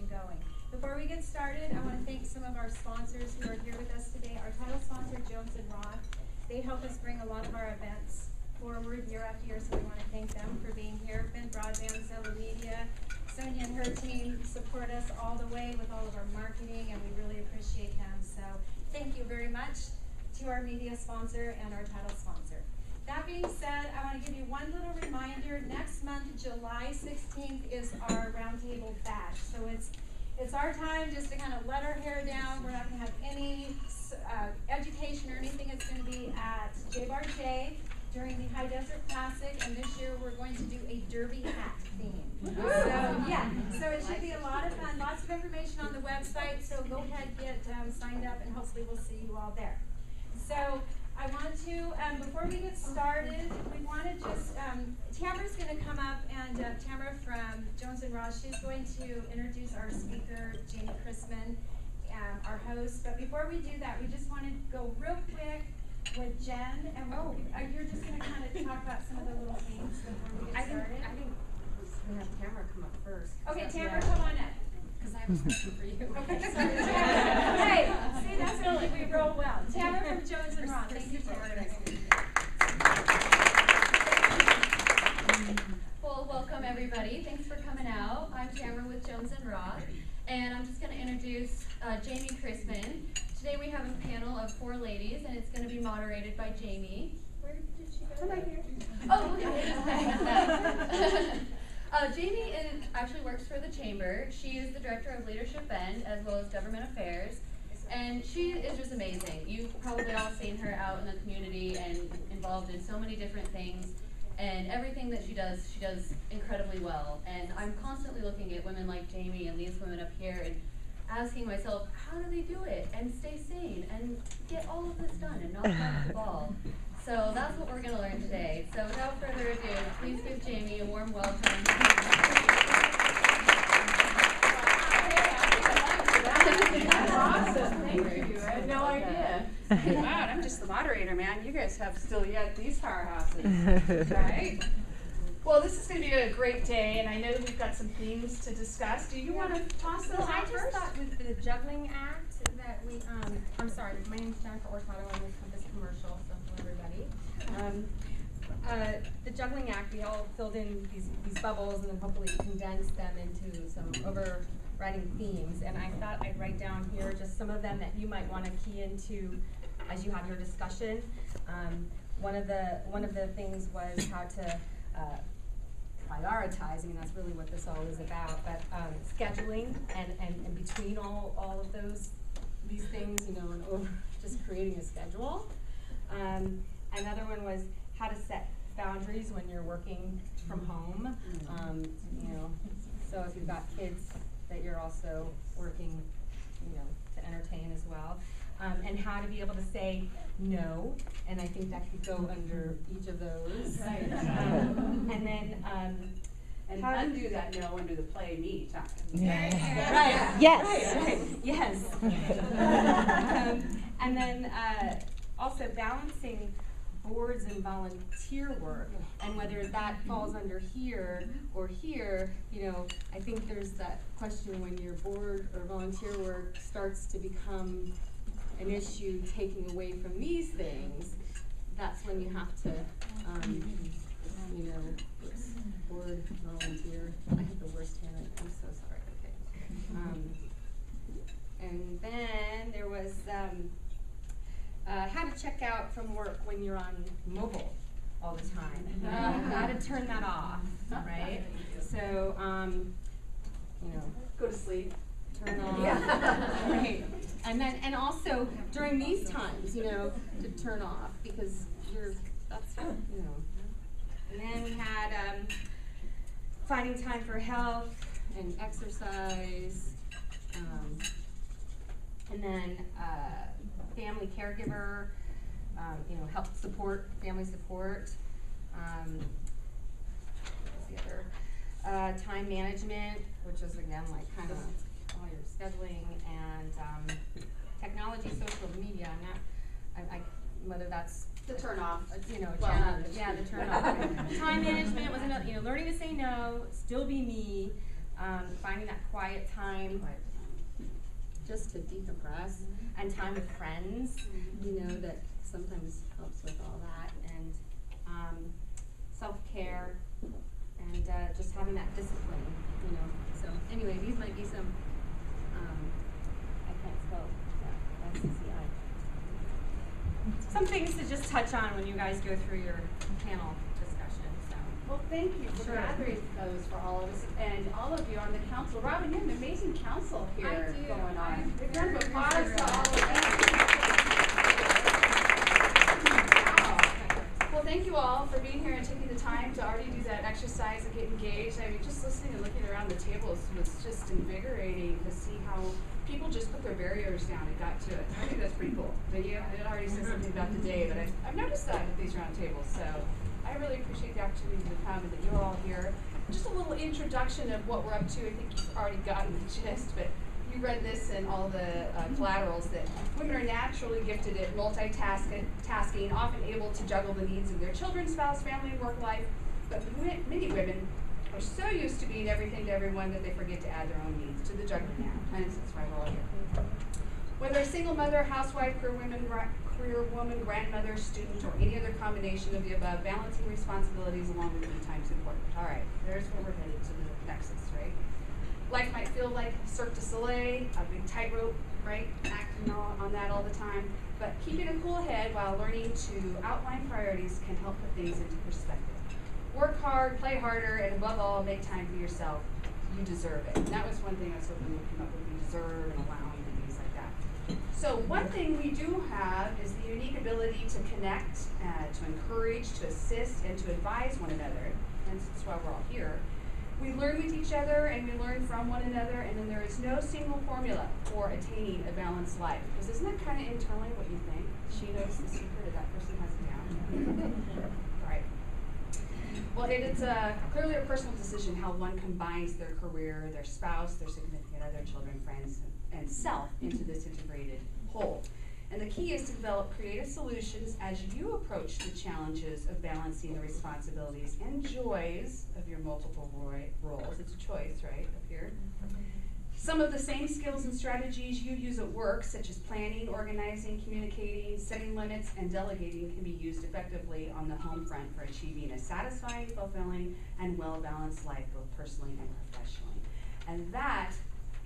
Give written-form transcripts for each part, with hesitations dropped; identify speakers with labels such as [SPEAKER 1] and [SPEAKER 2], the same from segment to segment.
[SPEAKER 1] organization going. Before we get started, I want to thank some of our sponsors who are here with us today. Our title sponsor, Jones & Roth. They help us bring a lot of our events forward year after year, so we want to thank them for being here. Ben Broadband, Zella Media, Sonia and her team support us all the way with all of our marketing, and we really appreciate them. So thank you very much to our media sponsor and our title sponsor. That being said, I want to give you one little reminder. Next month, July 16th, is our Roundtable bash. So it's our time just to kind of let our hair down. We're not going to have any education or anything. It's going to be at J-Bar J during the High Desert Classic, and this year we're going to do a derby hat theme. So it should be a lot of fun. Lots of information on the website, so go ahead, get signed up, and hopefully we'll see you all there. So I want to, before we get started, we want to just, Tamara's going to come up, and Tamara from Jones & Ross, she's going to introduce our speaker, Jamie Chrisman, our host. But before we do that, we just want to go real quick with Jen, and you're just going to kind of talk about some of the little things before we get started.
[SPEAKER 2] I think we're just going to have Tamara come up first.
[SPEAKER 1] Okay, Tamara, come on up.
[SPEAKER 2] Because I have a question for you.
[SPEAKER 1] Okay, sorry. Hey, see, that's how we roll well. Tamara from Jones & Roth. Thank you, Tamara.
[SPEAKER 3] Well, welcome everybody. Thanks for coming out. I'm Tamara with Jones & Roth, and I'm just going to introduce Jamie Chrisman. Today we have a panel of 4 ladies, and it's going to be moderated by Jamie. Where did she go? Right here. Oh, okay. Jamie actually works for the Chamber. She is the Director of Leadership Bend as well as Government Affairs, and she is just amazing. You've probably all seen her out in the community and involved in so many different things, and everything that she does incredibly well. And I'm constantly looking at women like Jamie and these women up here and asking myself, how do they do it and stay sane and get all of this done and not drop the ball? So that's what we're going to learn today. So without further ado, please give Jamie a warm welcome.
[SPEAKER 2] That's awesome. Thank you. I had no idea. Wow, I'm just the moderator, man. You guys have still yet these powerhouses, right? Well, this is going to be a great day, and I know we've got some themes to discuss. Do you want to toss those out first?
[SPEAKER 4] I just thought with the Juggling Act that we, I'm sorry, my name's Jennifer Ortado. I'm with Compass Commercial, so hello everybody. The Juggling Act, we all filled in these bubbles and then hopefully condensed them into some overriding themes. And I thought I'd write down here just some of them that you might want to key into as you have your discussion. One of the things was how to prioritize. I mean, that's really what this all is about. But scheduling and between all of these things, you know, and just creating a schedule. Another one was how to set boundaries when you're working from home. You know, so if you've got kids that you're also working, you know, to entertain as well. And how to be able to say no, and I think that could go under each of those.
[SPEAKER 2] Right.
[SPEAKER 4] And then
[SPEAKER 2] and undo that no under the play me time.
[SPEAKER 4] Right.
[SPEAKER 5] Yes.
[SPEAKER 4] Right. Yes. And then also balancing boards and volunteer work, and whether that falls under here or here. You know, I think there's that question when your board or volunteer work starts to become an issue taking away from these things. That's when you have to, you know, board, volunteer. I have the worst hand. I'm so sorry. Okay. And then there was how to check out from work when you're on mobile all the time. How to turn that off, right? So, you know,
[SPEAKER 2] Go to sleep.
[SPEAKER 4] turn off.
[SPEAKER 2] Yeah.
[SPEAKER 4] Right. And also during these times, you know, to turn off because that's, you know. And then we had finding time for health and exercise, and then family caregiver, you know, help support, family support. What's the other? Time management, which is again like kind of all your scheduling, and technology, social media, and that, whether that's
[SPEAKER 2] The turn off.
[SPEAKER 4] You know,
[SPEAKER 2] Well,
[SPEAKER 4] the turn off. Time management was another, you know, learning to say no, still be me, finding that quiet time just to decompress, and time with friends, you know, that sometimes helps with all that, and self-care, and just having that discipline, you know. So anyway, these might be some, I can't spell that, SCCI. Some things to just touch on when you guys go through your panel discussion. So.
[SPEAKER 2] Well, thank you for gathering those for all of us and all of you on the council. Robin, you have an amazing council here going on. Big round of applause to all of you. Well, thank you all for being here and taking the time to already do that exercise and get engaged. I mean, just listening and looking around the tables was just invigorating to see how people just put their barriers down and got to it. I think that's pretty cool. But yeah, it already says something about the day, but I've noticed that with these round tables. So I really appreciate the opportunity to come and that you're all here. Just a little introduction of what we're up to. I think you've already gotten the gist, but you read this and all the collaterals that women are naturally gifted at multitasking, often able to juggle the needs of their children, spouse, family, and work life. But many women are so used to being everything to everyone that they forget to add their own needs to the juggling act. And that's why we're all here. Whether a single mother, housewife, career woman, grandmother, student, or any other combination of the above, balancing responsibilities along with me time's important. All right, there's where we're headed to the nexus, right? Life might feel like Cirque du Soleil, a big tightrope, right? Acting on that all the time. But keeping a cool head while learning to outline priorities can help put things into perspective. Work hard, play harder, and above all, make time for yourself. You deserve it. And that was one thing I was hoping we would come up with, we deserve and allowing and things like that. So one thing we do have is the unique ability to connect, to encourage, to assist, and to advise one another. And that's why we're all here. We learn with each other and we learn from one another, and then there is no single formula for attaining a balanced life. Because isn't that kind of internally what you think? She knows the secret, or that person has it down. Right. Well, it's clearly a personal decision how one combines their career, their spouse, their significant other, children, friends, and self into this integrated whole. And the key is to develop creative solutions as you approach the challenges of balancing the responsibilities and joys of your multiple roles. It's a choice, right, up here. Some of the same skills and strategies you use at work, such as planning, organizing, communicating, setting limits, and delegating, can be used effectively on the home front for achieving a satisfying, fulfilling, and well-balanced life, both personally and professionally. And that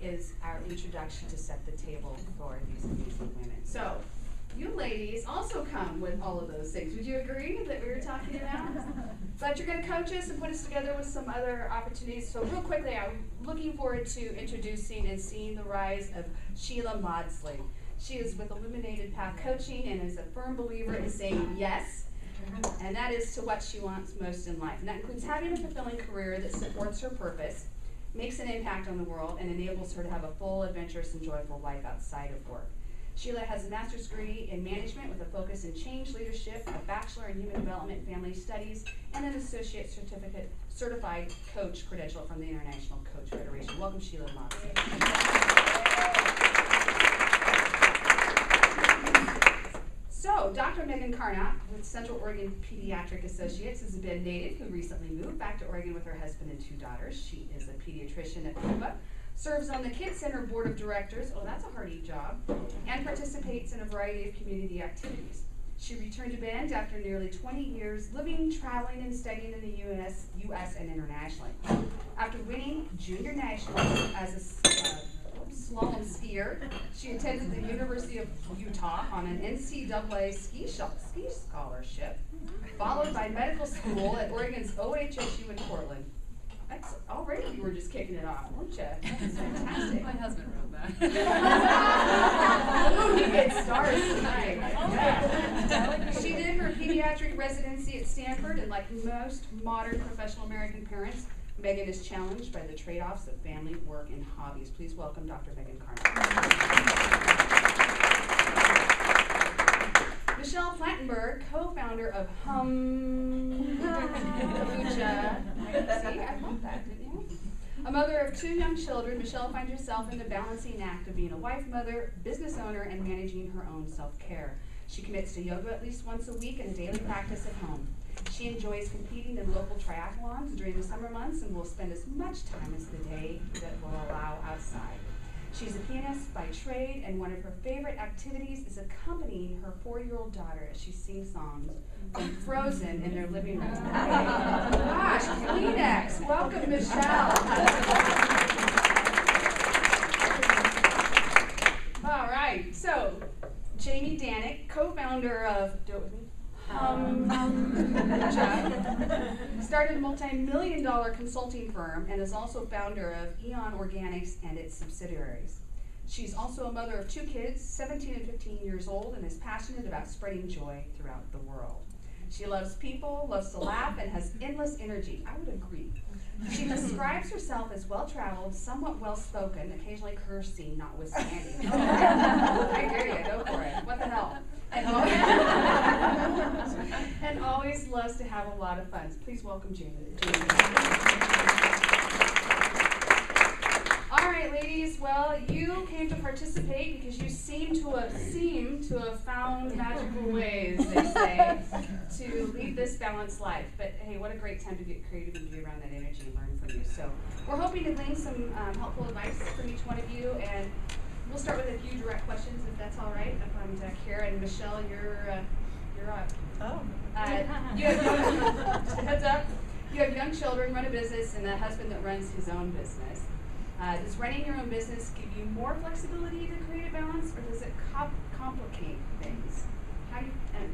[SPEAKER 2] is our introduction to set the table for these amazing women. So, you ladies also come with all of those things. Would you agree that we were talking about? But you're going to coach us and put us together with some other opportunities. So real quickly, I'm looking forward to introducing and seeing the rise of Sheila Maudsley. She is with Illuminated Path Coaching and is a firm believer in saying yes, and that is to what she wants most in life. And that includes having a fulfilling career that supports her purpose, makes an impact on the world, and enables her to have a full, adventurous, and joyful life outside of work. Sheila has a master's degree in management with a focus in change leadership, a bachelor in human development and family studies, and an associate certified coach credential from the International Coach Federation. Welcome, Sheila Maudsley. So, Dr. Megan Carnott with Central Oregon Pediatric Associates is a Bend native who recently moved back to Oregon with her husband and 2 daughters. She is a pediatrician at Cuba, serves on the Kids Center Board of Directors, oh that's a hardy job, and participates in a variety of community activities. She returned to Bend after nearly 20 years living, traveling, and studying in the U.S. and internationally. After winning junior nationals as a slalom skier, she attended the University of Utah on an NCAA ski scholarship, followed by medical school at Oregon's OHSU in Portland. That's already you were just kicking it off, weren't you? That's fantastic.
[SPEAKER 3] My husband wrote that.
[SPEAKER 2] Ooh, he gets stars tonight. Yeah. She did her pediatric residency at Stanford, and like most modern professional American parents, Megan is challenged by the trade-offs of family, work, and hobbies. Please welcome Dr. Megan Carnott. Michelle Plattenberg, co-founder of Kombucha. See, I love that, didn't you? A mother of 2 young children, Michelle finds herself in the balancing act of being a wife, mother, business owner, and managing her own self-care. She commits to yoga at least once a week and a daily practice at home. She enjoys competing in local triathlons during the summer months and will spend as much time as the day that will allow outside. She's a pianist by trade, and one of her favorite activities is accompanying her 4-year-old daughter as she sings songs from Frozen in their living room. Gosh, Kleenex! Welcome, Michelle. All right, so Jamie Danick, co-founder of, do it with me, started a multi-million-dollar consulting firm and is also founder of Eon Organics and its subsidiaries. She's also a mother of 2 kids, 17 and 15 years old, and is passionate about spreading joy throughout the world. She loves people, loves to laugh, and has endless energy. I would agree. She describes herself as well-traveled, somewhat well-spoken, occasionally cursing notwithstanding. I hear you, go for it. What the hell? And always loves to have a lot of fun. Please welcome Jamie. All right, ladies. Well, you came to participate because you seem to have found magical ways, they say, to lead this balanced life. But hey, what a great time to get creative and be around that energy and learn from you. So we're hoping to glean some helpful advice from each one of you, and we'll start with a few direct questions, if that's all right. I'm back here, and Michelle, you're up.
[SPEAKER 5] Oh.
[SPEAKER 2] You have just a heads up. You have young children, run a business, and a husband that runs his own business. Does running your own business give you more flexibility to create a balance, or does it complicate things? How do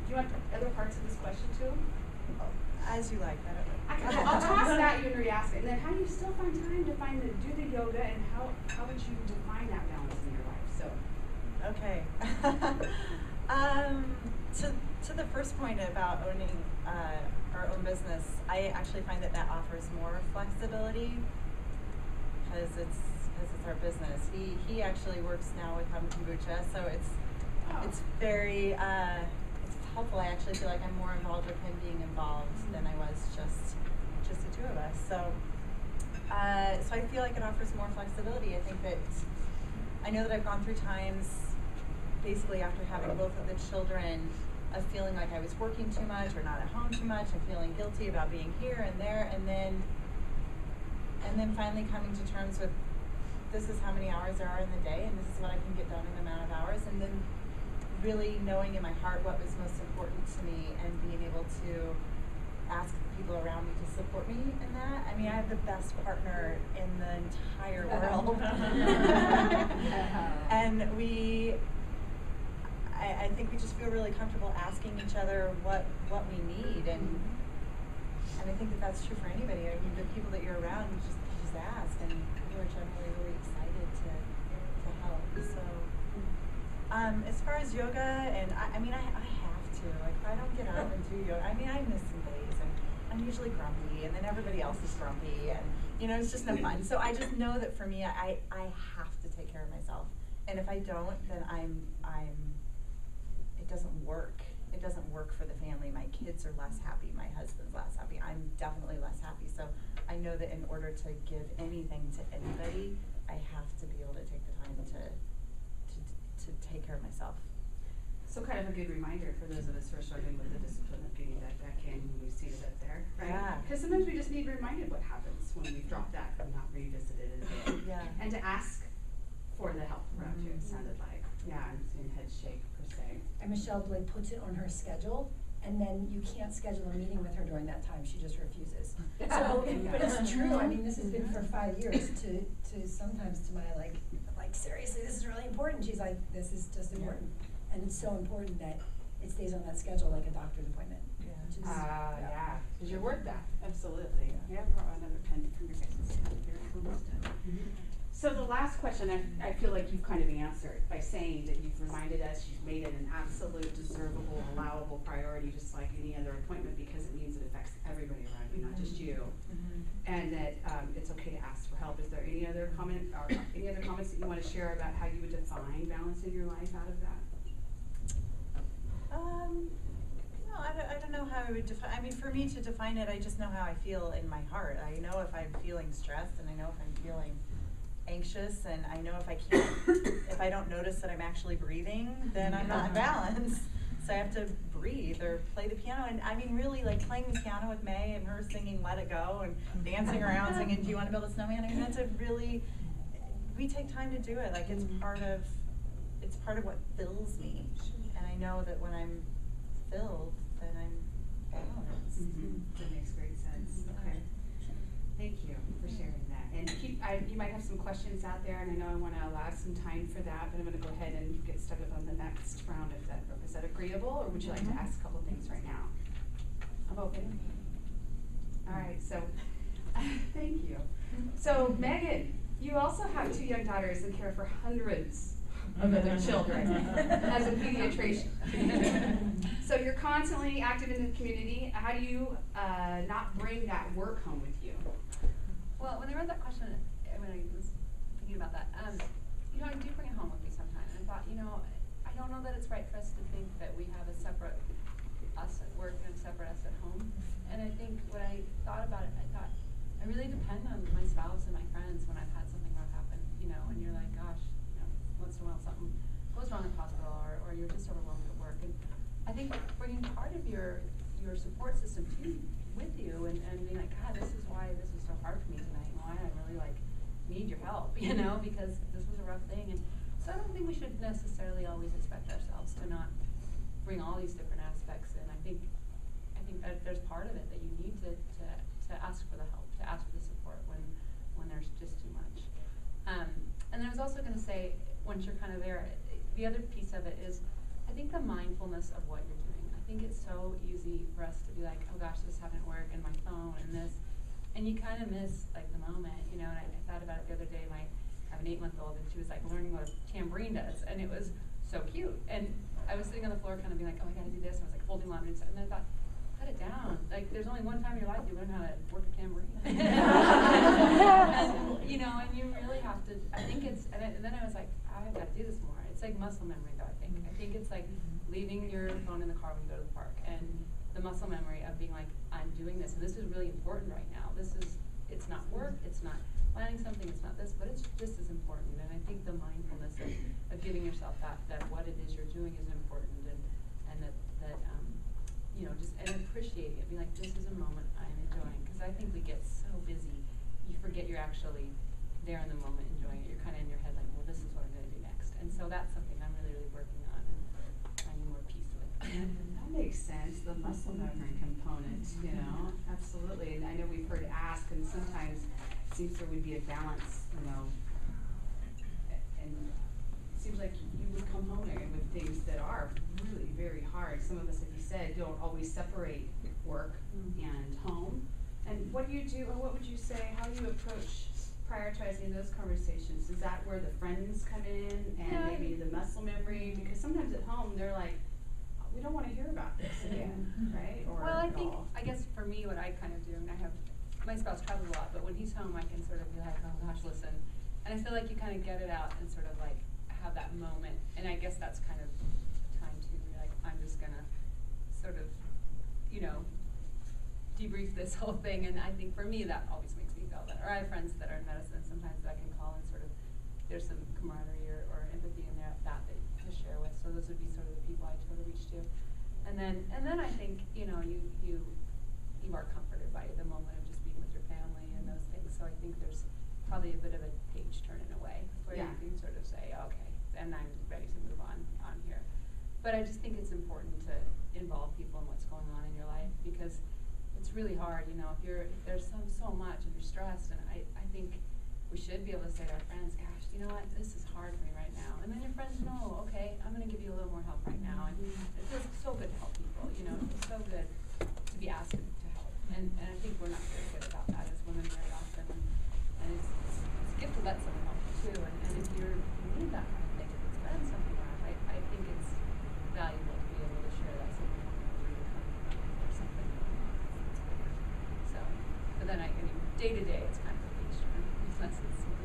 [SPEAKER 2] you want other parts of this question too?
[SPEAKER 5] As you like.
[SPEAKER 2] I'll toss it at you and re-ask it. And then how do you still find time to do the yoga, and how would you define that balance in your life? So.
[SPEAKER 5] Okay. To the first point about owning our own business, I actually find that offers more flexibility because it's our business. He actually works now with Kombucha, so it's very it's helpful. I actually feel like I'm more involved with him being involved than I was just the 2 of us. So I feel like it offers more flexibility. I think that I know that I've gone through times, basically after having both of the children, of feeling like I was working too much or not at home too much and feeling guilty about being here and there, and then finally coming to terms with this is how many hours there are in the day and this is what I can get done in the amount of hours, and then really knowing in my heart what was most important to me and being able to ask people around me to support me in that. I mean, I have the best partner in the entire world. And I think we just feel really comfortable asking each other what we need, and I think that that's true for anybody. I mean, the people that you're around, you just ask, and people are generally really excited to help. So, as far as yoga, and I mean, I have to. Like, if I don't get up and do yoga, I mean, I miss some days, and I'm usually grumpy, and then everybody else is grumpy, and it's just no fun. So I just know that for me, I have to take care of myself, and if I don't, then it doesn't work. It doesn't work for the family. My kids are less happy. My husband's less happy. I'm definitely less happy. So I know that in order to give anything to anybody, I have to be able to take the time to take care of myself.
[SPEAKER 2] So kind of a good reminder for those of us who are struggling with the discipline of getting that back in when we see it up there, right?
[SPEAKER 5] Yeah.
[SPEAKER 2] Because sometimes we just need reminded what happens when we've dropped that and not revisited it again.
[SPEAKER 5] Yeah.
[SPEAKER 2] And to ask for the help around you, it sounded like. Yeah, I'm seeing head shake per se.
[SPEAKER 6] And Michelle Blake puts it on her schedule, and then you can't schedule a meeting with her during that time. She just refuses. So, but it's true. I mean, this has been for 5 years. To sometimes to my like seriously, this is really important. She's like, this is just important, and it's so important that it stays on that schedule like a doctor's appointment.
[SPEAKER 5] Yeah.
[SPEAKER 2] Yeah, because you're worth that. Absolutely. Yeah, another pen from your guys'. So the last question, I feel like you've kind of answered by saying that you've reminded us, you've made it an absolute, deservable, allowable priority, just like any other appointment, because it means it affects everybody around you, not just you. And that it's okay to ask for help. Is there any other comment or any other comments that you want to share about how you would define balance in your life out of that?
[SPEAKER 5] No, I don't know how I would define. I mean, for me to define it, I just know how I feel in my heart. I know if I'm feeling stressed, and I know if I'm feeling anxious, and I know if I don't notice that I'm actually breathing, then I'm not in balance. So I have to breathe or play the piano. And I mean, really, like playing the piano with May and her singing Let It Go and dancing around singing Do You Want to Build a Snowman? I mean, that's a really, we take time to do it. Like it's part of what fills me. And I know that when I'm filled, then I'm balanced.
[SPEAKER 2] That makes great sense. Okay. Thank you for sharing that. And you might have some questions out there, and I know I want to allow some time for that, but I'm going to go ahead and get started on the next round. Is that agreeable, or would you like to ask a couple things right now? I'm open. All right, so thank you. So Megan, you also have 2 young daughters and care for hundreds of other children as a pediatrician. So you're constantly active in the community. How do you not bring that work home with you?
[SPEAKER 3] Well, when I read that question, when I was thinking about that, you know, I do bring it home with me sometimes. And I thought, you know, I don't know that it's right for us to think that we have a separate us at work and a separate us at home. And I think when I thought about it, I thought, I really depend on my spouse and my friends when I've had something rough happen, you know, and you're like, gosh, you know, once in a while something goes wrong at the hospital or you're just overwhelmed at work. And I think bringing part of your support system too with you and being like, God, this is why this was so hard for me tonight and why I really like need your help, you know, because this was a rough thing. And so I don't think we should necessarily always expect ourselves to not bring all these different aspects in. I think there's part of it that you need to ask for the help, to ask for the support when there's just too much. And then I was also going to say, once you're kind of there, the other piece of it is, I think the mindfulness of what you're doing. I think it's so easy for us to be like, oh gosh, this happened at work and my phone and this, and you kind of miss like the moment, you know. And I thought about it the other day. I have an 8-month-old and she was like learning what a tambourine does, and it was so cute. And I was sitting on the floor, kind of being like, oh, I gotta do this. And I was like folding laundry and stuff. And then I thought, cut it down. Like, there's only one time in your life you learn how to work a tambourine. And, you know, and you really have to. I think it's. And then I was like, I've got to do this more. It's like muscle memory, though. I think it's like leaving your phone in the car when you go to the park, and the muscle memory of being like, I'm doing this, and this is really important right now. It's not work, it's not planning something, it's not this, but it's just as important. And I think the mindfulness of giving yourself that what it is you're doing is important, and that you know, just and appreciating it, be like, this is a moment I'm enjoying, because I think we get so busy, you forget you're actually there in the moment enjoying it. You're kind of in your head like, well, this is what I'm going to do next. And so that's something I'm really, really working on and finding more peace with.
[SPEAKER 2] That makes sense, the muscle memory component, you know, absolutely. And I know we've heard ask, and sometimes it seems there would be a balance, you know, and it seems like you would come home with things that are really very hard. Some of us, like you said, don't always separate work and home. And what do you do, or what would you say, how do you approach prioritizing those conversations? Is that where the friends come in and maybe the muscle memory? Because sometimes at home they're like, we don't want to hear about this again, right? Or
[SPEAKER 3] well, I guess for me, what I kind of do, and I have, my spouse travels a lot, but when he's home, I can sort of be like, oh gosh, listen. And I feel like you kind of get it out and sort of like have that moment. And I guess that's kind of time to be like, I'm just going to sort of, you know, debrief this whole thing. And I think for me, that always makes me feel better. Or I have friends that are in medicine, sometimes I can call and sort of, there's some camaraderie or empathy in there that to share with. So those would be sort of the people I try to reach to. And then I think, you know, you are comforted by the moment of just being with your family and those things. So I think there's probably a bit of a page turn in a way where you can sort of say, okay, and I'm ready to move on here. But I just think it's important to involve people in what's going on in your life, because it's really hard, you know, if there's so much and you're stressed, and I think we should be able to say to our friends, gosh, you know what, this is hard for me right now. And then your friends know, okay, I'm going to give you a little more help right now. And it feels so good to help people, you know, it feels so good to be asked to help. And I think we're not very good about that as women very often. And it's a gift to let someone help you too. And if you need that kind of thing, if it's been something rough, I think it's valuable to be able to share that something where you're coming from or something. So, but then I mean, day to day, it's kind of a page turn.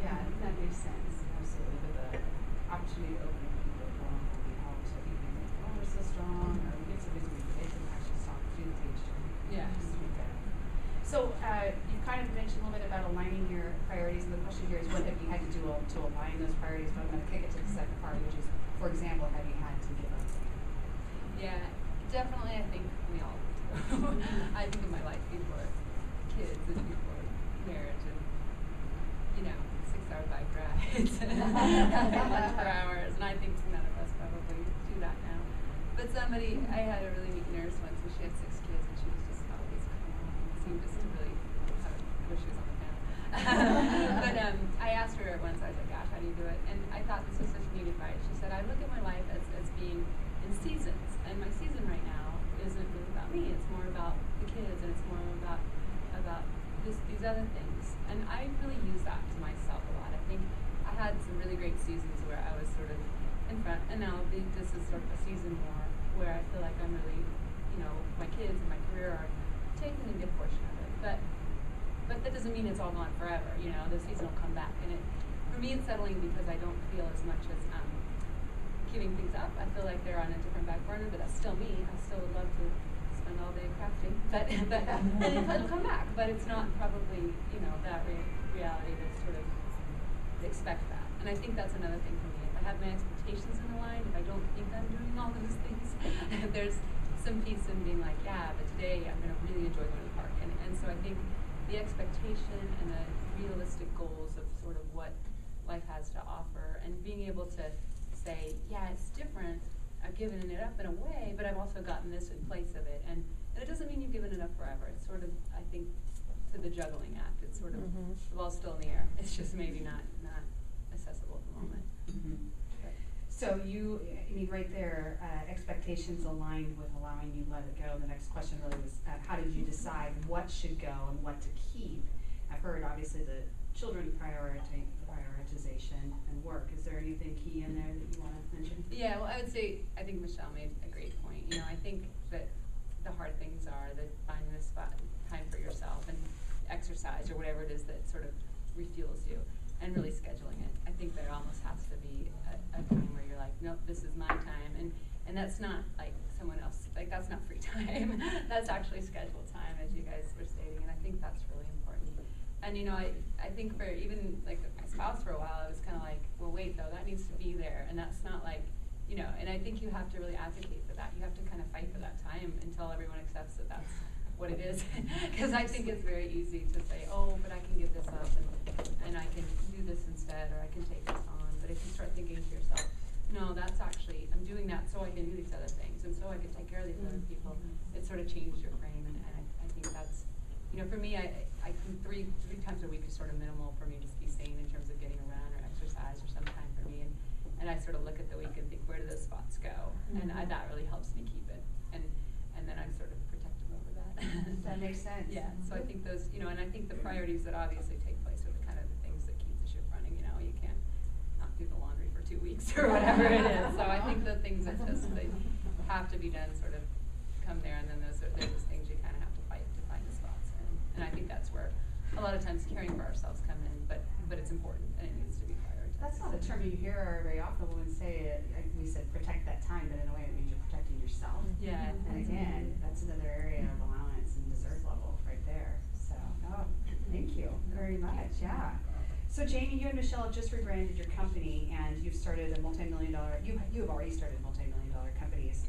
[SPEAKER 2] Yeah, that makes sense, absolutely. But the opportunity to open people vulnerable and help, so people think, oh, we're so strong, or we get so busy, we forget to actually stop and do the page turn.
[SPEAKER 3] Yeah.
[SPEAKER 2] Just to be better. So you kind of mentioned a little bit about aligning your priorities, and the question here is, what have you had to do to align those priorities? But I'm going to kick it to the second part, which is, for example, have you had to give up?
[SPEAKER 3] Yeah,
[SPEAKER 2] definitely, I think we all do. I think of my life before kids and before marriage and, 6-hour bike rides and lunch for hours, and I think none of us probably do that now. But I had a really neat nurse once, and she had 6 kids, and she was just always calm and seemed just to really, I wish she was on the panel. But I asked her once, I was like, gosh, how do you do it? And I thought this was such neat advice. She said, I look at my life as being in seasons, and my season right now isn't really about me, it's more about the kids, and it's more about these other things. And I really use that to myself a lot. I think I had some really great seasons where I was sort of in front, and now this is sort of a season more where I feel like I'm really, my kids and my career are taking a good portion of it. But that doesn't mean it's all gone forever. The season will come back, and for me it's settling because I don't feel as much as giving things up. I feel like they're on a different back burner, but that's still me. I still would love to spend all day crafting, but it'll come back. But it's not probably that reality to sort of expect that. And I think that's another thing for me. If I have my expectations in line, if I don't think I'm doing all those things, there's some peace in being like, yeah, but today I'm going to really enjoy going to the park. And so I think the expectation and the realistic goals of sort of what life has to offer, and being able to say, yeah, it's different. I've given it up in a way, but I've also gotten this in place of it. And it doesn't mean you've given it up forever. It's sort of, I think, to the juggling act. It's sort of the ball's still in the air. It's just maybe not accessible at the moment.
[SPEAKER 7] So right there, expectations aligned with allowing you to let it go. The next question really was, how did you decide what should go and what to keep? I've heard obviously the children prioritization and work. Is there anything key in there that you want to mention?
[SPEAKER 2] Yeah, well, I would say, I think Michelle made a great point. I think that the hard things are that finding this time for yourself and exercise or whatever it is that sort of refuels you, and really scheduling it. I think there almost has to be a time where you're like, nope, this is my time, and that's not like someone else, like that's not free time. That's actually scheduled time, as you guys were stating, and I think that's really important. And I think for even like my spouse for a while, I was kind of like, well, wait though, that needs to be there, and that's not like, and I think you have to really advocate for that. You have to kind of fight for that time until everyone accepts that that's what it is. Because I think it's very easy to say, oh, but I can give this up, and I can do this instead, or I can take this on. But if you start thinking to yourself, no, that's actually, I'm doing that so I can do these other things, and so I can take care of these other people, it sort of changes your frame, and I think that's, for me, I think three times a week is sort of minimal for me to be sane in terms of getting a run or exercise or some time for me, and I sort of look at the week and think, where do those spots go? And that really helps me keep it, and then I'm sort of protective over that.
[SPEAKER 7] That makes sense.
[SPEAKER 2] Yeah, so I think those, and I think the priorities that obviously take place are the kind of the things that keep the ship running. You can't not do the laundry for 2 weeks or whatever it is. So I think the things that just they have to be done sort of come there, and then there's those things you kind of have to fight to find the spots. And I think that's where a lot of times caring for ourselves come in, but it's important and it needs to be prioritized.
[SPEAKER 7] That's not a term you hear very often. Women say it, like we said, protect that time, but in a way it means you're protecting yourself.
[SPEAKER 2] Yeah.
[SPEAKER 7] And again, that's another area of allowance and deserve level right there. So, thank you very much. Yeah. So Jamie, you and Michelle have just rebranded your company, and you've started a multi-million-dollar. You have already started multi-million-dollar companies,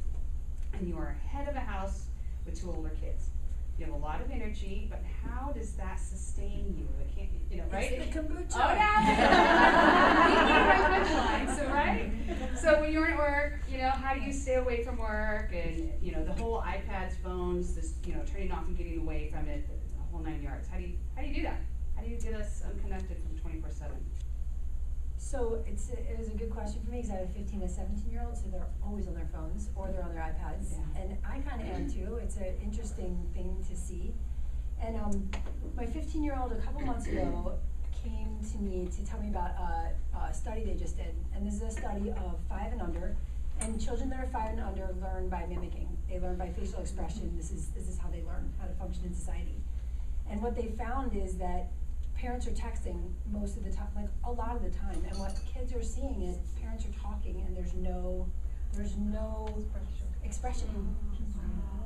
[SPEAKER 7] and you are head of a house with 2 older kids. You have a lot of energy, but how does that sustain you? It can't, right?
[SPEAKER 6] It's the kombucha.
[SPEAKER 7] Oh yeah. So right. So when you're at work, how do you stay away from work, and the whole iPads, phones, this turning off and getting away from it, the whole 9 yards. How do you do that? How do you get us unconnected from 24/7?
[SPEAKER 6] So it was a good question for me because I have a 15 and 17-year-old, so they're always on their phones or they're on their iPads, and I kind of am too. It's an interesting thing to see. And my 15-year-old a couple months ago came to me to tell me about a study they just did, and this is a study of 5 and under, and children that are 5 and under learn by mimicking. They learn by facial expression. This is how they learn how to function in society. And what they found is that parents are texting most of the time, like a lot of the time, and what kids are seeing is parents are talking and there's no expression.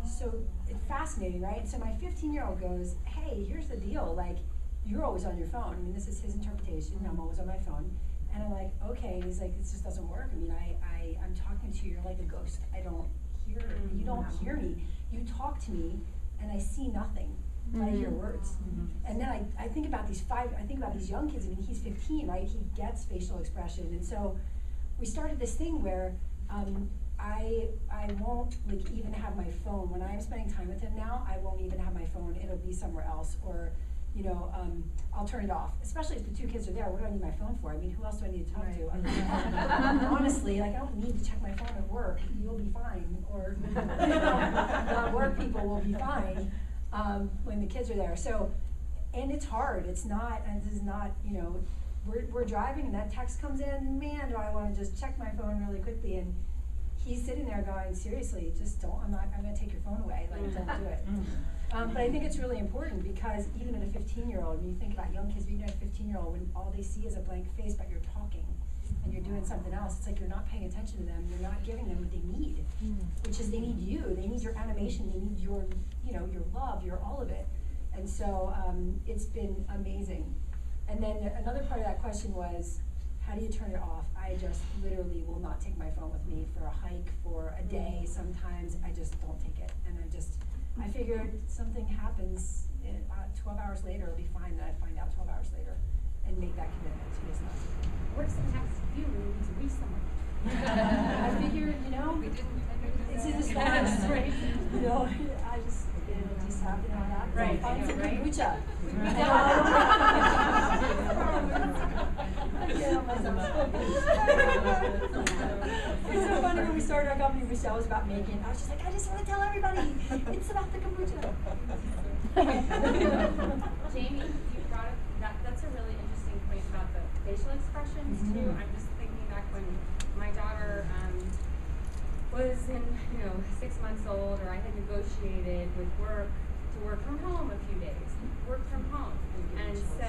[SPEAKER 6] So it's fascinating, right? So my 15-year-old goes, hey, here's the deal, like, you're always on your phone. I mean, this is his interpretation, I'm always on my phone. And I'm like, okay, and he's like, this just doesn't work. I mean, I'm talking to you, you're like a ghost. I don't hear, you don't hear me. You talk to me, and I see nothing, but I hear words. And then I think about these young kids. I mean, he's 15, right? He gets facial expression, and so we started this thing where I won't like even have my phone when I'm spending time with him now. I won't even have my phone. It'll be somewhere else, or you know, I'll turn it off. Especially if the two kids are there. What do I need my phone for? I mean, who else do I need to talk to? I mean, honestly, like I don't need to check my phone at work. You'll be fine, or work people will be fine when the kids are there. So, and it's hard. It's not, and this is not, you know, we're driving and that text comes in. Man, do I want to just check my phone really quickly? And he's sitting there going, seriously, just don't. I'm going to take your phone away. Like, don't do it. But I think it's really important because even in a 15-year-old, when you think about young kids, even a 15-year-old, when all they see is a blank face, but you're talking and you're doing something else, it's like you're not paying attention to them. You're not giving them what they need, which is they need you. They need your animation. They need your, you know, your love, your all of it. And so it's been amazing. And then another part of that question was, how do you turn it off? I just literally will not take my phone with me for a hike, for a day. Sometimes I just don't take it. And I figured something happens 12 hours later, it'll be fine that I find out 12 hours later and make that commitment to just not.
[SPEAKER 4] What's the text you when you need to reach someone?
[SPEAKER 6] I figured, you know, it's in the stars, right? You know, it'll just happen how it happens.
[SPEAKER 4] Right,
[SPEAKER 6] I'll find some
[SPEAKER 4] right.
[SPEAKER 6] kombucha. It's so funny when we started our company, Michelle was about making, I was just like, I just want to tell everybody, it's about the kombucha.
[SPEAKER 8] Jamie, you brought up that's a really interesting point about the facial expressions too. I'm just thinking back when my daughter was in, 6 months old, or I had negotiated with work to work from home a few days, work from home. And so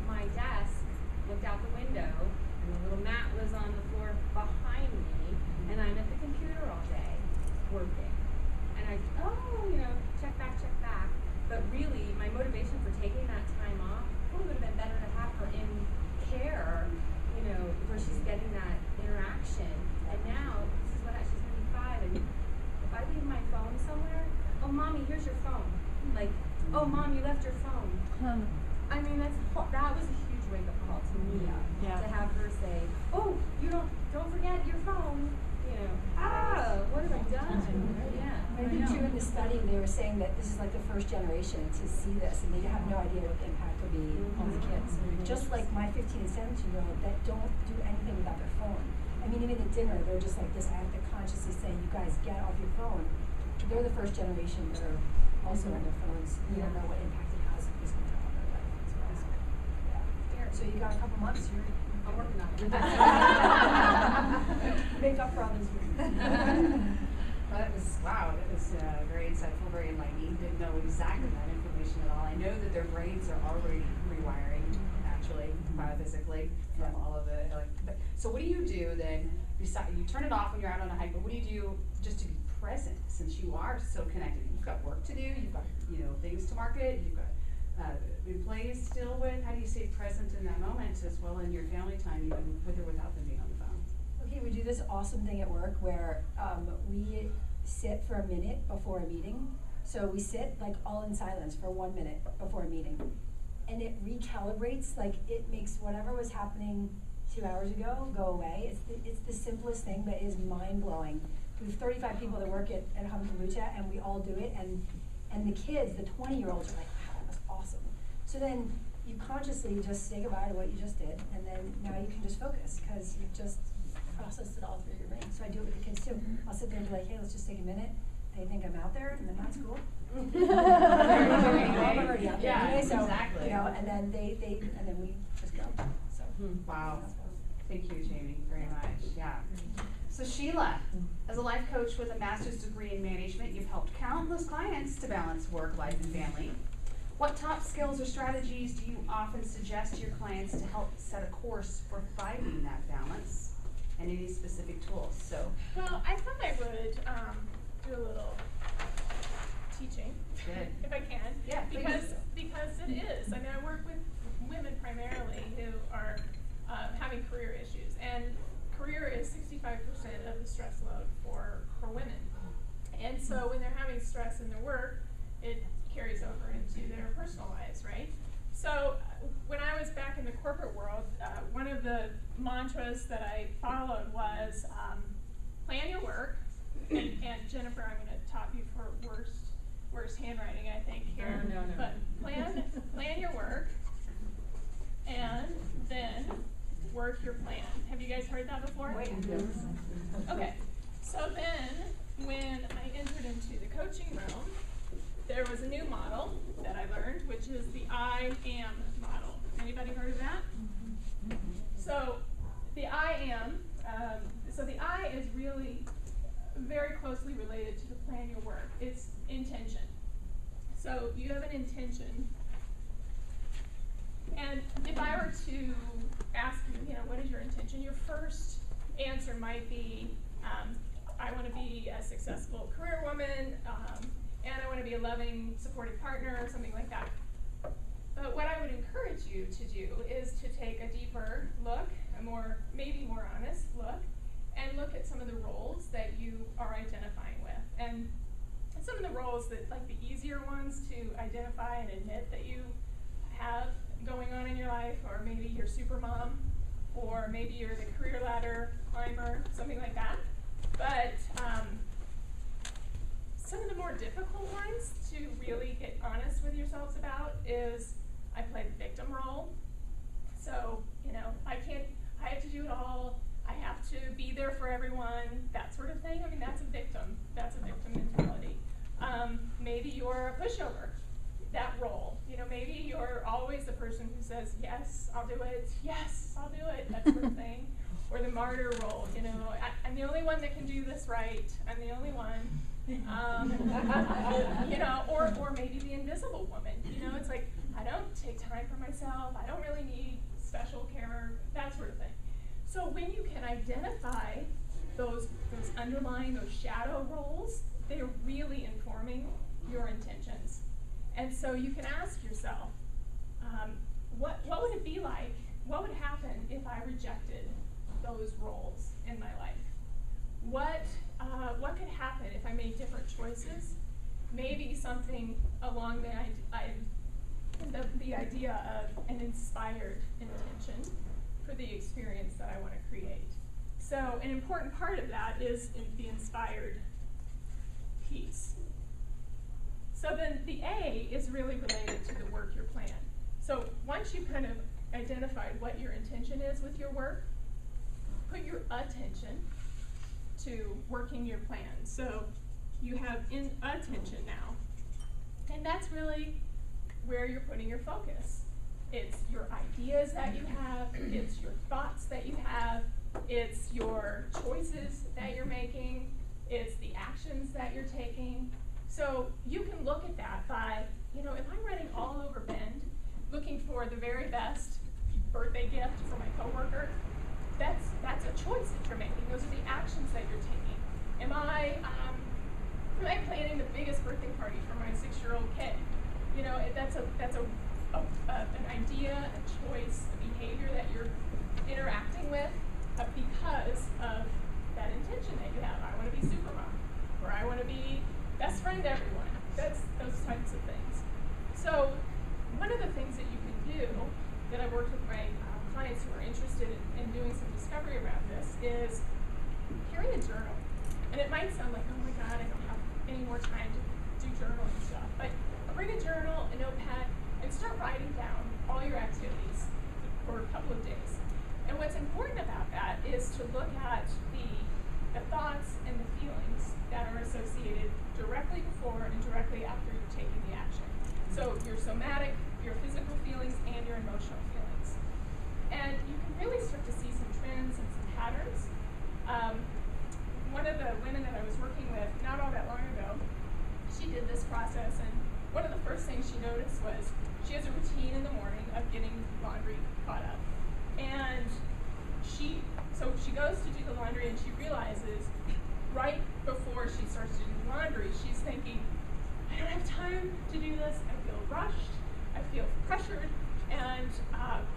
[SPEAKER 8] my desk looked out the window and the little mat was on the floor behind me, and I'm at the computer all day working. And I, check back. But really, my motivation for taking that time off probably would have been better to have her in care, where she's getting that interaction. And now, this is what she's going to be 5, and if I leave my phone somewhere, oh, Mommy, here's your phone. Like, oh, Mom, you left your phone. I mean, that was a huge wake-up call to me, to have her say, oh, don't forget your phone. What have I done? Yeah.
[SPEAKER 6] I think too in the study they were saying that this is like the first generation to see this, and they have no idea what the impact will be on the kids. Just like my 15 and 17-year-old that don't do anything without their phone. I mean, even at dinner, they're just like this. I have to consciously say, you guys get off your phone. They're the first generation that are also on their phones. You don't know what impact it has if it's going to have on their life. It's awesome. Yeah. So you got a couple months.
[SPEAKER 8] I'm working on it.
[SPEAKER 6] Make up for all those years.
[SPEAKER 7] Well, that was very insightful, very enlightening. Didn't know exactly that information at all. I know that their brains are already rewiring naturally, biophysically, from all of it. So what do you do then? Besides, you turn it off when you're out on a hike, but what do you do just to be present since you are so connected? You've got work to do. You've got things to market. You've got employees to deal with. How do you stay present in that moment as well in your family time, even with or without them being on the phone?
[SPEAKER 6] Okay, we do this awesome thing at work where we sit for a minute before a meeting. So we sit like all in silence for 1 minute before a meeting. And it recalibrates, like it makes whatever was happening 2 hours ago go away. It's the simplest thing, but it is mind-blowing. We have 35 people that work at Hum Kombucha, and we all do it. And the kids, the 20-year-olds are like, wow, that was awesome. So then you consciously just say goodbye to what you just did, and then now you can just focus because you've just processed it all through your brain. So I do it with the kids too. I'll sit there and be like, hey, let's just take a minute. They think I'm out there, and then that's cool. I'm already out there anyway, so,
[SPEAKER 7] exactly.
[SPEAKER 6] And then and then we just go. So.
[SPEAKER 7] Wow. Thank you, Jamie, very much. Yeah. So Sheila, as a life coach with a master's degree in management, you've helped countless clients to balance work, life, and family. What top skills or strategies do you often suggest to your clients to help set a course for finding that balance? And any specific tools?
[SPEAKER 9] Well, I thought I would do a little teaching, if I can.
[SPEAKER 7] Yeah,
[SPEAKER 9] because it is. I mean, I work with women primarily who are having career issues, and career is 65% of the stress load for women. stress in their work, it carries over into their personal lives, right? So when I was back in the corporate world, one of the mantras that I followed was plan your work. And Jennifer, I'm going to top you for worst handwriting, I think, here.
[SPEAKER 4] No.
[SPEAKER 9] But plan your work, and then work your plan. Have you guys heard that before? Okay. So then, when I entered into the coaching realm, there was a new model that I learned, which is the I am model. Anybody heard of that? So the I am, so the I is really very closely related to the plan your work. It's intention. So you have an intention. And if I were to ask you, what is your intention? Your first answer might be, I want to be a successful career woman, and I want to be a loving, supportive partner, or something like that. But what I would encourage you to do is to take a deeper look, maybe more honest look, and look at some of the roles that you are identifying with. And some of the roles that, like the easier ones to identify and admit that you have going on in your life, or maybe you're super mom, or maybe you're the career ladder climber, something like that. But some of the more difficult ones to really get honest with yourselves about is I play the victim role. So, I have to do it all. I have to be there for everyone, that sort of thing. I mean, that's a victim mentality. Maybe you're a pushover, that role. Maybe you're always the person who says, yes, I'll do it, that sort of thing. Or the martyr role, I'm the only one that can do this right, I'm the only one. Or maybe the invisible woman, it's like, I don't take time for myself, I don't really need special care, that sort of thing. So when you can identify those underlying, those shadow roles, they're really informing your intentions. And so you can ask yourself, what would it be like, what would happen if I rejected those roles in my life? What could happen if I made different choices? Maybe something along the idea of an inspired intention for the experience that I want to create. So an important part of that is the inspired piece. So then the A is really related to the work your plan. So once you've kind of identified what your intention is with your work, put your attention to working your plan. So you have attention now. And that's really where you're putting your focus. It's your ideas that you have, it's your thoughts that you have, it's your choices that you're making, it's the actions that you're taking. So you can look at that by, if I'm running all over Bend, looking for the very best birthday gift for my coworker, that's a choice that you're making. Those are the actions that you're taking. Am I planning the biggest birthday party for my 6-year-old kid? That's an idea, a choice, a behavior that you're interacting with because of that intention that you have. I want to be super mom, or I want to be best friend to everyone. That's those types of things. So one of the things that you can do that I've worked with my clients who are interested in doing some discovery around this is carrying a journal. And it might sound like, oh my God, I don't have any more time to do journaling stuff. But bring a journal, a notepad, and start writing down all your activities for a couple of days. And what's important about that is to look at the thoughts and the feelings that are associated directly before and directly after you're taking the action. So your somatic, your physical feelings, and your emotional feelings. And you can really start to see some trends and some patterns. One of the women that I was working with not all that long ago, she did this process, and one of the first things she noticed was she has a routine in the morning of getting laundry caught up. And she goes to do the laundry, and she realizes right before she starts to do the laundry, she's thinking, I don't have time to do this, I feel rushed, I feel pressured, and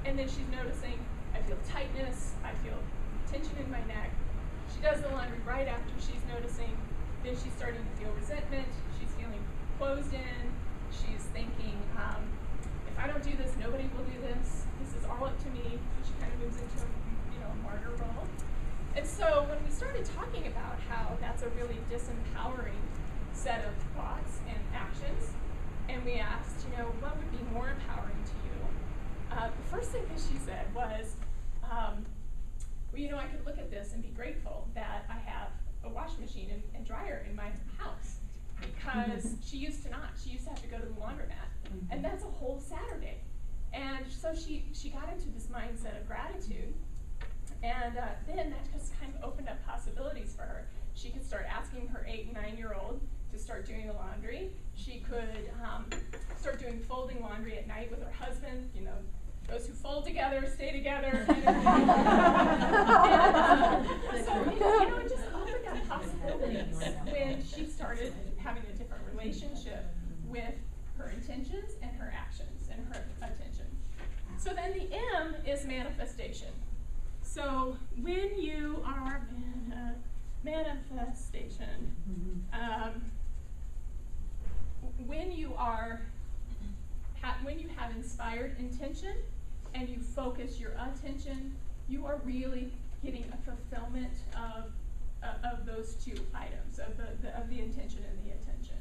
[SPEAKER 9] then she's noticing, I feel tightness, I feel tension in my neck. She does the laundry right after she's noticing, then she's starting to feel resentment, She's feeling closed in. She's thinking, if I don't do this, nobody will do this. This is all up to me. So she kind of moves into a martyr role. And so when we started talking about how that's a really disempowering set of thoughts and actions, and we asked, what would be more empowering to you? The first thing that she said was, I could look at this and be grateful that I have a washing machine and dryer in my house, because she used to not. She used to have to go to the laundromat, and that's a whole Saturday. And so she got into this mindset of gratitude, and then that just kind of opened up possibilities for her. She could start asking her 8 and 9-year-old to start doing the laundry. She could start doing folding laundry at night with her husband. Those who fold together stay together. So it just opened up possibilities when she started having a different relationship with her intentions and her actions and her attention. So then the M is manifestation. So when you are manifestation, when you have inspired intention and you focus your attention, you are really getting a fulfillment of those two items, of the intention and the attention.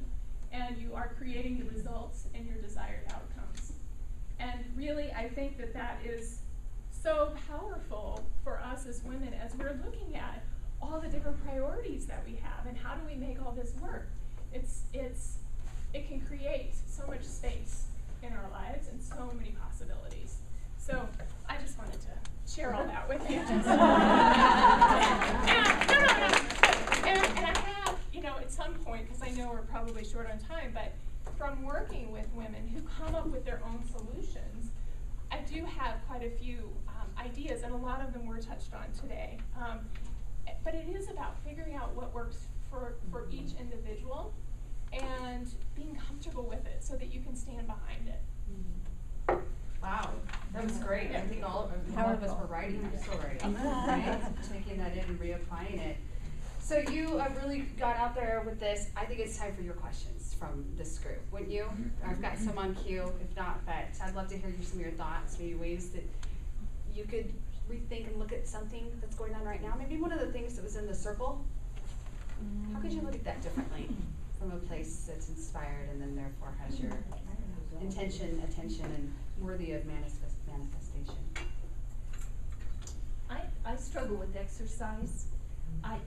[SPEAKER 9] And you are creating the results and your desired outcomes. And really, I think that is so powerful for us as women as we're looking at all the different priorities that we have and how do we make all this work. It can create so much space in our lives and so many possibilities. So I just wanted to share all that with you. And I have, at some point, because I know we're probably short on time, but from working with women who come up with their own solutions, I do have quite a few ideas, and a lot of them were touched on today. But it is about figuring out what works for each individual and being comfortable with it so that you can stand behind it.
[SPEAKER 7] Wow, that was great. I think all of us were writing. I'm still writing, right? Taking that in and reapplying it. So you really got out there with this. I think it's time for your questions from this group, wouldn't you? I've got some on cue, if not, but I'd love to hear some of your thoughts, maybe ways that you could rethink and look at something that's going on right now. Maybe one of the things that was in the circle. How could you look at that differently from a place that's inspired and then therefore has your intention, attention, and worthy of manifestation?
[SPEAKER 10] I struggle with exercise. I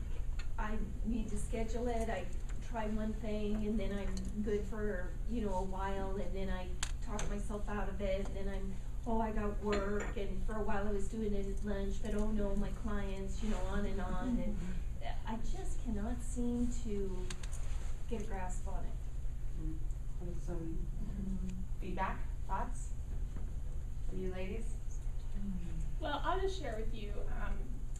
[SPEAKER 10] need to schedule it. I try one thing and then I'm good for a while, and then I talk myself out of it, and then I got work, and for a while I was doing it at lunch, but oh no, my clients, on and on, and I just cannot seem to get a grasp on it.
[SPEAKER 7] Some feedback, thoughts from you ladies?
[SPEAKER 9] Well, I'll just share with you,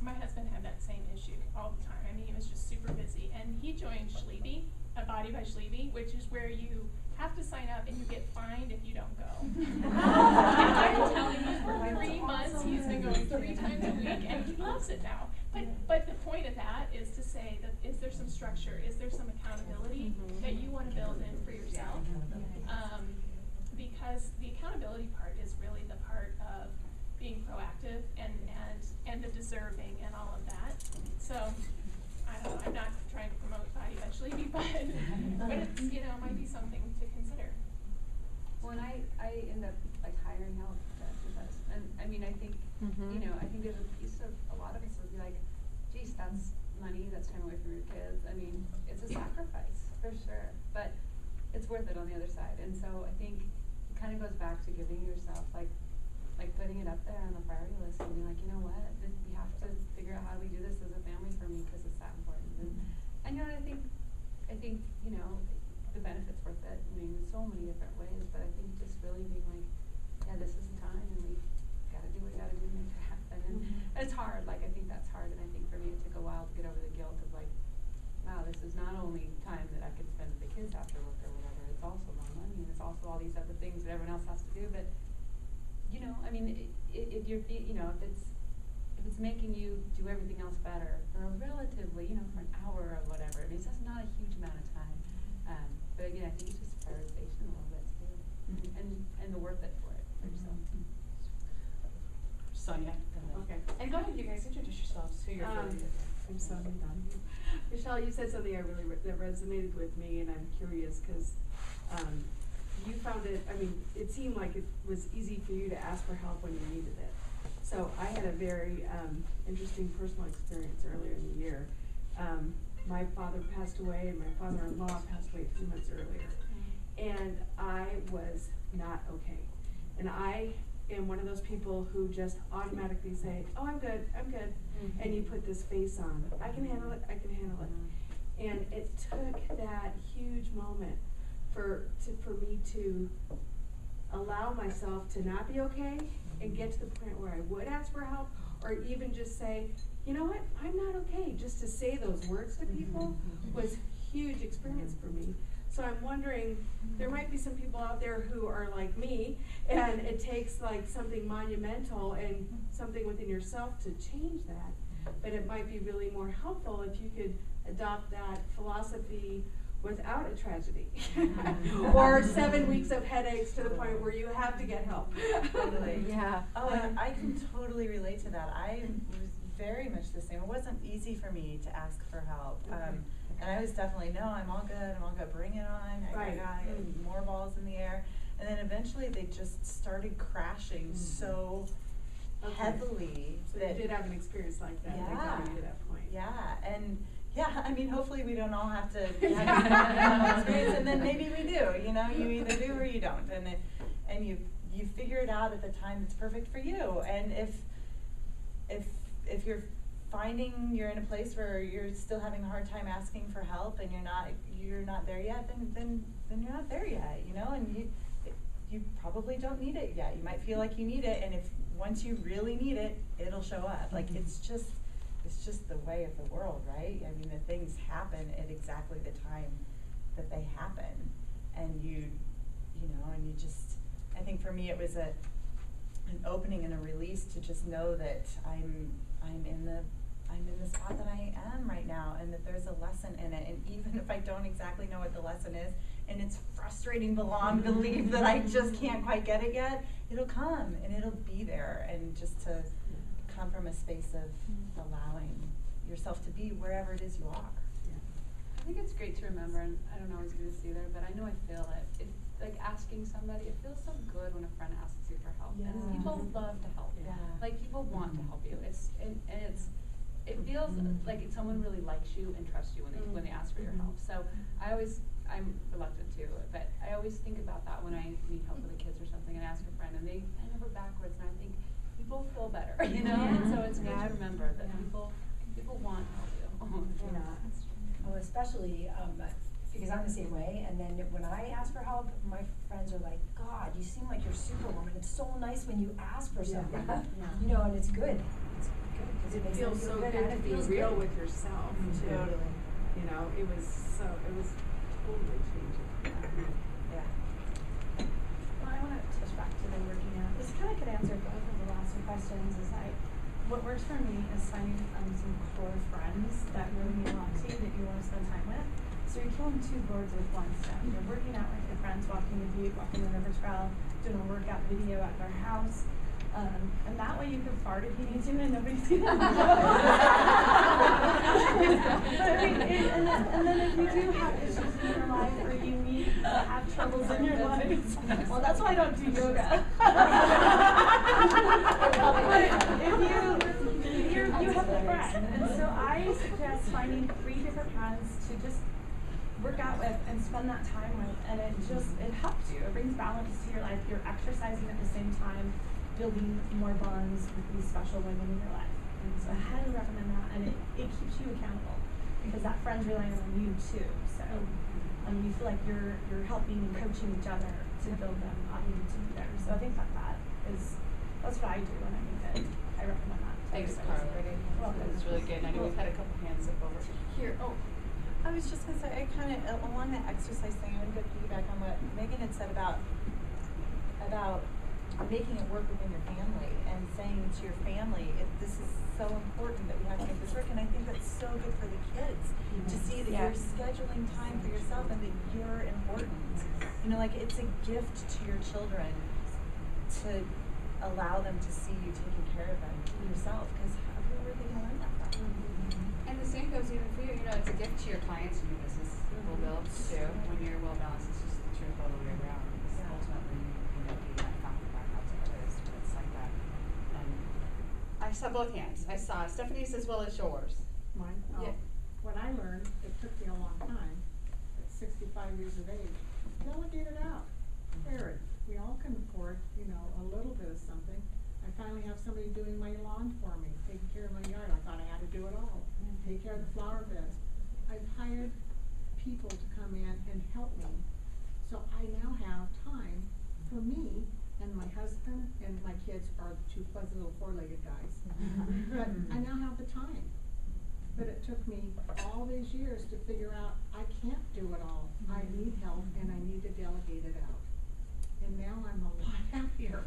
[SPEAKER 9] my husband had that same issue all the time. I mean, he was just super busy, and he joined Schliebe, Body by Schliebe, which is where you have to sign up and you get fined if you don't go. And I'm telling you, for 3 months he's been going 3 times a week, and he loves it now. But the point of that is to say that is there some structure, is there some accountability that you want to build in for yourself? Because the accountability part is really the part of being proactive and the deserving and all of that. So I don't know, I'm not trying to promote Body by Schliebe, but it's, might be something to consider.
[SPEAKER 11] Well, and I end up hiring help to exercise, and I mean, I think I think there's a piece of a lot of us would be like, geez, that's money, that's time away from your kids. I mean, it's a sacrifice for sure, but it's worth it on the other side. And so I think it kind of goes back to giving yourself like putting it up there on the priority list and being like, you know what, we have to figure out how do we do this as a family for me because it's that important. And I think the benefit's worth it. I mean, in so many different ways, but I think just really being like, yeah, this is the time, and we got to do what we got to do to make it happen. And it's hard. I think that's hard, and I think for me it took a while to get over the guilt of wow, this is not only time that I could spend with the kids after work or whatever. It's also more money, and it's also all these other things that everyone else has to do. But I mean, if you're, if it's making you do everything else better for a relatively, for an hour or whatever. I mean, that's not a huge amount of time. But again, I think it's just prioritization a little bit too, and the worth it for it for yourself.
[SPEAKER 2] Sonia. Okay. And go ahead, you guys, introduce yourselves, who you're affiliated with.
[SPEAKER 12] I'm Sonia Donahue. Michelle, you said something that resonated with me, and I'm curious because you found it, I mean, it seemed like it was easy for you to ask for help when you needed it. So I had a very interesting personal experience earlier in the year. My father passed away, and my father-in-law passed away 2 months earlier. And I was not okay. And I am one of those people who just automatically say, oh, I'm good, and you put this face on. I can handle it, I can handle it. And it took that huge moment for me to allow myself to not be okay and get to the point where I would ask for help, or even just say, you know what, I'm not okay. Just to say those words to people was a huge experience for me. So I'm wondering, there might be some people out there who are like me, and it takes like something monumental and something within yourself to change that. But it might be really more helpful if you could adopt that philosophy without a tragedy. Or 7 weeks of headaches to the point where you have to get help.
[SPEAKER 5] Totally.
[SPEAKER 4] Yeah.
[SPEAKER 5] Oh, and I can totally relate to that. I was very much the same. It wasn't easy for me to ask for help. And I was definitely, no, I'm all good, bring it on. I got more balls in the air. And then eventually they just started crashing so heavily.
[SPEAKER 12] So you did have an experience like that, that got you to that point.
[SPEAKER 5] Yeah, and yeah, I mean, hopefully we don't all have to have that experience, and then maybe we do, you know, you either do or you don't, and you figure it out at the time that's perfect for you. And if you're finding you're in a place where you're still having a hard time asking for help and you're not there yet, then you're not there yet, you know, and you probably don't need it yet. You might feel like you need it, and if once you really need it, it'll show up. Like it's just the way of the world, right? I mean, the things happen at exactly the time that they happen, and you know, and you just, I think for me it was an opening and a release to just know that I'm in the spot that I am right now, and that there's a lesson in it. And even if I don't exactly know what the lesson is, and it's frustrating beyond belief that I just can't quite get it yet, it'll come and it'll be there. And just to come from a space of allowing yourself to be wherever it is you are.
[SPEAKER 11] I think it's great to remember, and I don't always do this either, but I know I feel it. Like asking somebody, it feels so good when a friend asks you for help. And people love to help.
[SPEAKER 5] Yeah.
[SPEAKER 11] Like people want to help you. It feels like someone really likes you and trusts you when they ask for your help. So I'm reluctant to, but I always think about that when I need help with the kids or something and ask a friend, and they bend over backwards, and I think people feel better, you know. And so it's good to remember that people want to help you.
[SPEAKER 6] Oh, especially because I'm the same way, and then when I ask for help, my friends are like, God, you seem like you're Superwoman. It's so nice when you ask for something. You know, and it's good. It's good because it makes them
[SPEAKER 12] feels
[SPEAKER 6] feel
[SPEAKER 12] so
[SPEAKER 6] good,
[SPEAKER 12] good
[SPEAKER 6] and
[SPEAKER 12] to
[SPEAKER 6] it
[SPEAKER 12] be
[SPEAKER 6] feels
[SPEAKER 12] real
[SPEAKER 6] good.
[SPEAKER 12] with yourself too.
[SPEAKER 5] Totally.
[SPEAKER 12] You know, it was totally changing.
[SPEAKER 5] Yeah.
[SPEAKER 8] Well, I want to touch back to the working out. This kind of could answer both of the last two questions. What works for me is finding some core friends that really mean a lot to you that you want to spend time with. So you're killing two birds with one stone. You're working out with your friends, walking the butte, walking the river trail, doing a workout video at their house. And that way you can fart if you need to and nobody's going to know. And then if you do have issues in your life or you need to have troubles in your life, well, that's why I don't do yoga. But if you have a friend. And so I suggest finding 3 different friends to just work out with and spend that time with, and it helps you. It brings balance to your life. You're exercising at the same time, building more bonds with these special women in your life. And so I highly recommend that, and it keeps you accountable because that friend's relying on you too. So you feel like you're helping and coaching each other to build them up to be there. So I think that's what I do when I need it. I recommend that.
[SPEAKER 2] Thanks, Carla.
[SPEAKER 8] Well,
[SPEAKER 2] That was really good. I know we've had a couple hands up over here. Oh.
[SPEAKER 5] I was just gonna say, I kind of, along that exercise thing, I'm gonna piggyback on what Megan had said about making it work within your family and saying to your family, this is so important that we have to make this work. And I think that's so good for the kids to see that you're scheduling time for yourself and that you're important. You know, like it's a gift to your children to allow them to see you taking care of them yourself, because who are they gonna learn that from?
[SPEAKER 2] And the same goes even for you. You know, it's a gift to your clients and your business will build too. When you're well balanced, it's just the truth all the way around. Because ultimately, you know, you get back out to others. But it's like that. And I saw both hands. I saw Stephanie's as well as yours.
[SPEAKER 13] Mine? Oh.
[SPEAKER 2] Yeah.
[SPEAKER 13] What I learned, it took me a long time, at 65 years of age, delegate it out. Eric, we all can afford, you know, a little bit of something. I finally have somebody doing my lawn for me, taking care of my yard. I thought I had to do it all. Take care of the flower beds. I've hired people to come in and help me. So I now have time for me, and my husband and my kids are two fuzzy little four-legged guys. But I now have the time. But it took me all these years to figure out I can't do it all. I need help and I need to delegate it out. And now I'm a lot happier.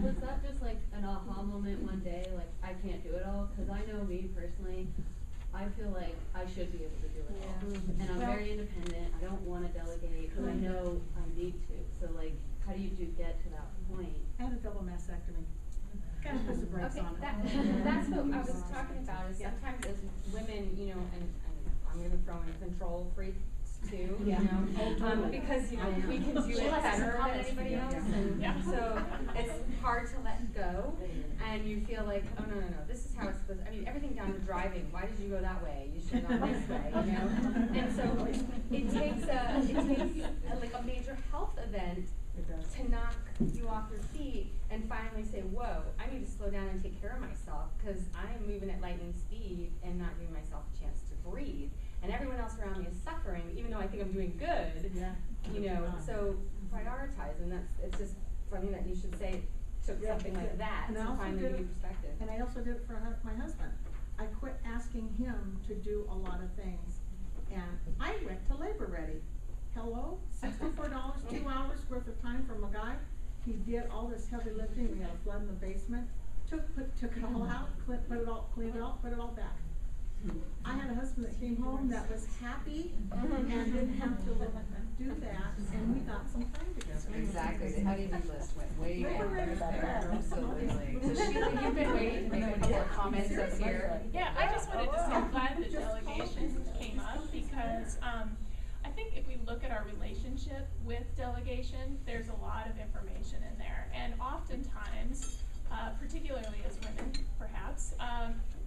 [SPEAKER 3] Was that just like an aha moment one day, like I can't do it all? Because I know me personally, I feel like I should be able to do it all. And I'm very independent. I don't want to delegate, but I know I need to. So like, how do you get to that point?
[SPEAKER 13] I had a double mastectomy. Gotta put some brakes on it.
[SPEAKER 8] That's what I was talking about, is sometimes as women, you know, and I'm gonna throw in control freaks too, you know, because, you know, we can do it better than anybody else, and so it's hard to let go, and you feel like, oh, no, this is how it's supposed to, I mean, everything down to driving, why did you go that way? You should have gone this way, you know? And so it takes like a major health event to knock you off your feet and finally say, whoa, I need to slow down and take care of myself, because I am moving at lightning speed and not giving myself a chance to breathe. And everyone else around me is suffering, even though I think I'm doing good, you know, so prioritize, and it's just funny that you should say, took something like that
[SPEAKER 13] and
[SPEAKER 2] to finally give you perspective.
[SPEAKER 13] And I also did it for my husband. I quit asking him to do a lot of things, and I went to Labor Ready. Hello, $64, 2 hours worth of time from a guy. He did all this heavy lifting. We had a flood in the basement. Took it all out, cleaned it all, put it all back. I had a husband that came home that was happy and didn't have to do that, and we got some time together.
[SPEAKER 2] Exactly, the honey-do list went way there, absolutely. So Sheila, you've been waiting to make a couple of comments up here.
[SPEAKER 9] Yeah, I just wanted to say I'm glad the delegation came up, because I think if we look at our relationship with delegation, there's a lot of information in there. And oftentimes, particularly as women, perhaps,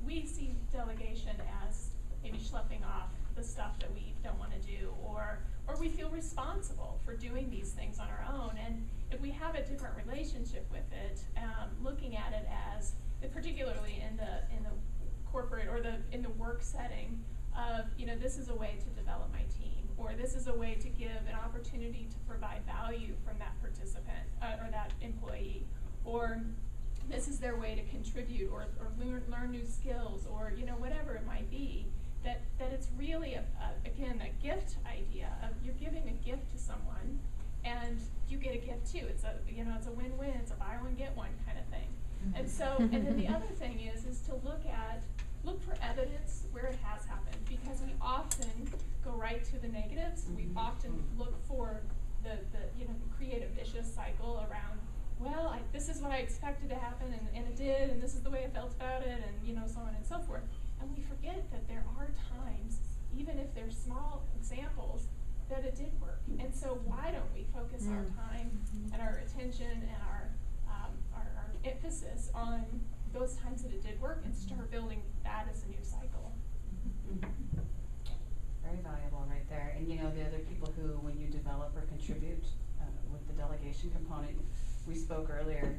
[SPEAKER 9] we see delegation as maybe schlepping off the stuff that we don't want to do, or we feel responsible for doing these things on our own. And if we have a different relationship with it, looking at it as, particularly in the corporate or in the work setting, of, you know, this is a way to develop my team, or this is a way to give an opportunity to provide value from that participant or that employee, or this is their way to contribute or learn new skills, or, you know, whatever it might be, that it's really again a gift idea of you're giving a gift to someone and you get a gift too. It's a win-win, it's a buy one get one kind of thing. And so, and then the other thing is to look for evidence where it has happened, because we often go right to the negatives. We often look for the create a vicious cycle around, well, this is what I expected to happen, and it did, and this is the way I felt about it, and, you know, so on and so forth. And we forget that there are times, even if they're small examples, that it did work. And so why don't we focus our time and our attention and our emphasis on those times that it did work, and start building that as a new cycle.
[SPEAKER 2] Very valuable right there. And you know, the other people who, when you develop or contribute with the delegation component, we spoke earlier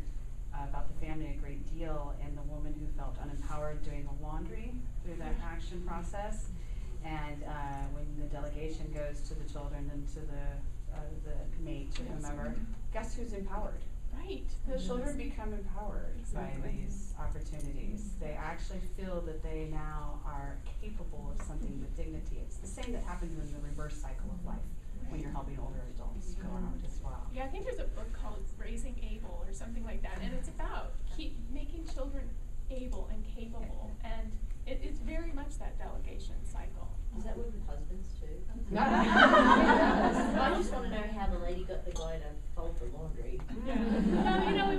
[SPEAKER 2] about the family a great deal, and the woman who felt unempowered doing the laundry through that action process. And when the delegation goes to the children and to the mate, to whomever, guess who's empowered?
[SPEAKER 9] Right.
[SPEAKER 2] The children become empowered by these opportunities. They actually feel that they now are capable of something with dignity. It's the same that happens in the reverse cycle of life when you're helping older adults go out as well.
[SPEAKER 9] Yeah, I think there's a book called Raising Able or something like that, and it's about making children able and capable, and it's very much that delegation cycle.
[SPEAKER 3] Is that with husbands too?
[SPEAKER 10] I just wanna know how the lady got the guy to fold the laundry.
[SPEAKER 9] Well, you know,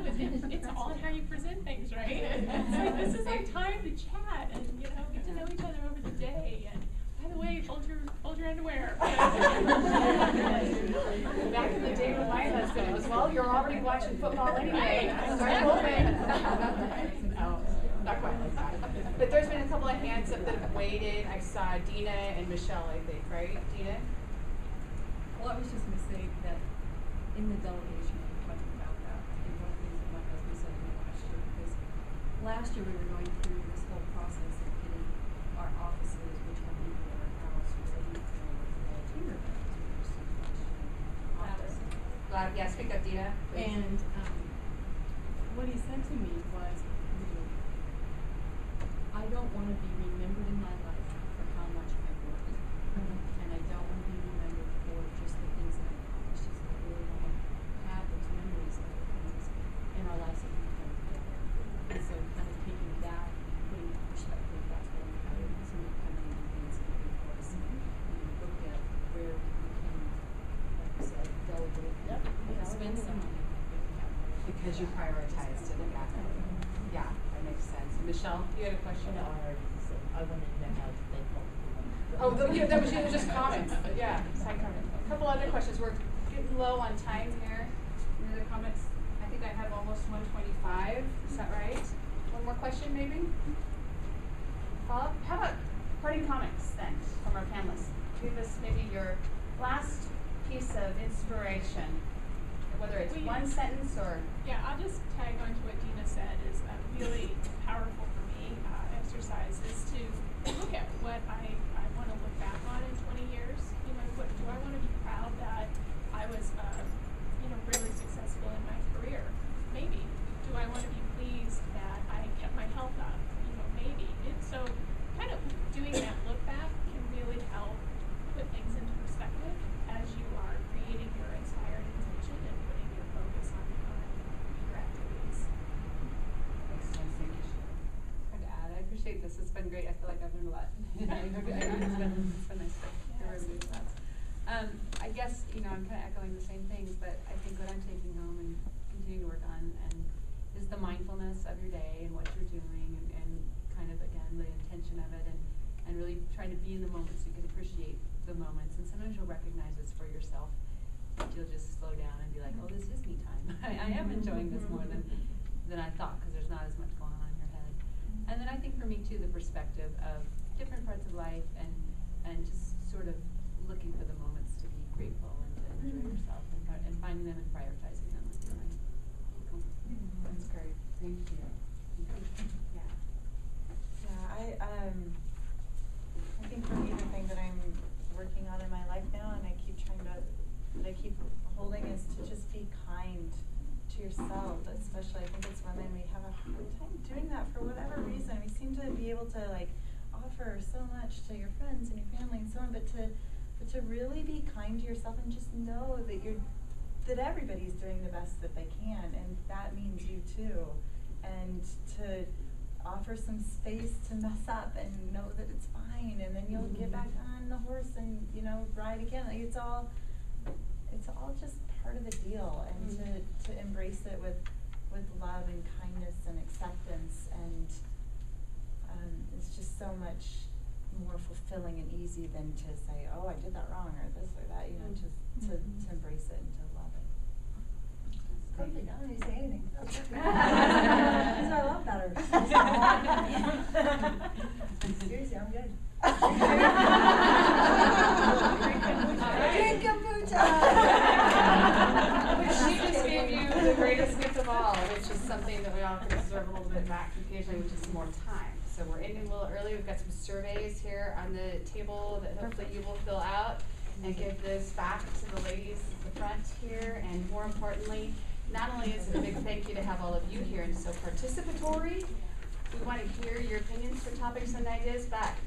[SPEAKER 9] it's all in how you present things, right? It's like, this is our time to chat and, you know, get to know each other over the day. And by the way, fold your underwear.
[SPEAKER 2] Back in the day when my husband was, well, you're already watching football anyway. Start moving. No, not quite like that. But there's been a couple of hands up that have weighed in. I saw Dina and Michelle, I think, right? Dina?
[SPEAKER 11] Well, I was just gonna say that in the delegation, we talked about that. I think one of the things that my husband said to me last year, because last year we were going through this whole process of getting our offices, which have people in our house, ready for the chamber event.
[SPEAKER 2] Yeah, speak up, Dina, please.
[SPEAKER 11] And what he said to me was, I don't want to be remembered in my life for how much I worked. And I don't want to be remembered for just the things that I accomplished. He said, I really want to have those memories of the things in our lives that we've done together. And so kind of taking that, putting it in perspective, that's what we had somebody come in and dance something for us. And we looked at where we can, like you said, delegate, spend some money.
[SPEAKER 2] Because you prioritized it, yeah, that makes sense. Michelle, you had a question?
[SPEAKER 10] No, I already said, I wanted to know how to thank all the people.
[SPEAKER 2] Oh, yeah, that was just comments, but yeah, side comment. A couple other questions. We're getting low on time here. Any other comments? I think I have almost 125. Is that right? One more question, maybe? Follow-up? How about parting comments then from our panelists? Give us maybe your last piece of inspiration, whether it's one sentence or.
[SPEAKER 9] Yeah, I'll just tag on to what Dina said is really powerful for me. Exercise is to look at what I want to look back on in 20 years. You know, what do I want to be proud that I was, you know, really successful in my career? Maybe. Do I want to be pleased that I kept my health up? You know, maybe. And so, kind of doing that look back can really help put things into perspective as you are creating your inspired intention and putting your focus on your activities.
[SPEAKER 2] Makes sense. Thank you.
[SPEAKER 11] To add, I appreciate this. It's been great. I feel like I've learned a lot. It's been nice to hear everybody's thoughts. I guess, you know, I'm kind of echoing the same things, but I think what I'm taking home and continuing to work on is the mindfulness of your day and what you're doing and kind of, again, the intention of it and really trying to be in the moment so you can appreciate the moments. And sometimes you'll recognize this for yourself. You'll just slow down and be like, oh, this is me time. I am enjoying this more than I thought because there's not as much going on in your head. And then I think for me too, the perspective of different parts of life and just sort of looking for the moments to be grateful and to enjoy yourself and finding them and prioritizing them. Cool.
[SPEAKER 2] That's great. Thank you. Yeah.
[SPEAKER 5] Yeah, I think for me the thing that I'm working on in my life now and I keep holding is to just be kind to yourself, especially I think as women we have a hard time doing that for whatever reason. We seem to be able to like offer so much to your friends and your family and so on, but to really be kind to yourself and just know that everybody's doing the best that they can and that means you too. And to offer some space to mess up and know that it's fine and then you'll get back on the horse and, you know, ride again. Like it's all just part of the deal and to embrace it with love and kindness and acceptance and it's just so much more fulfilling and easy than to say, oh, I did that wrong or this or that, you know, just to embrace it and to love it.
[SPEAKER 6] Perfect. I don't need to say anything. That's perfect. That's why I love better. Seriously, I'm good. Drink kombucha.
[SPEAKER 2] She just gave you the greatest gift of all, which is something that we all can deserve a little bit back occasionally, which is more time. So we're ending a little early. We've got some surveys here on the table that hopefully you will fill out and give this back to the ladies at the front here. And more importantly, not only is it a big thank you to have all of you here and so participatory, we want to hear your opinions for topics and ideas back.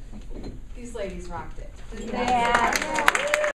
[SPEAKER 2] These ladies rocked it. Didn't they?
[SPEAKER 6] Yeah.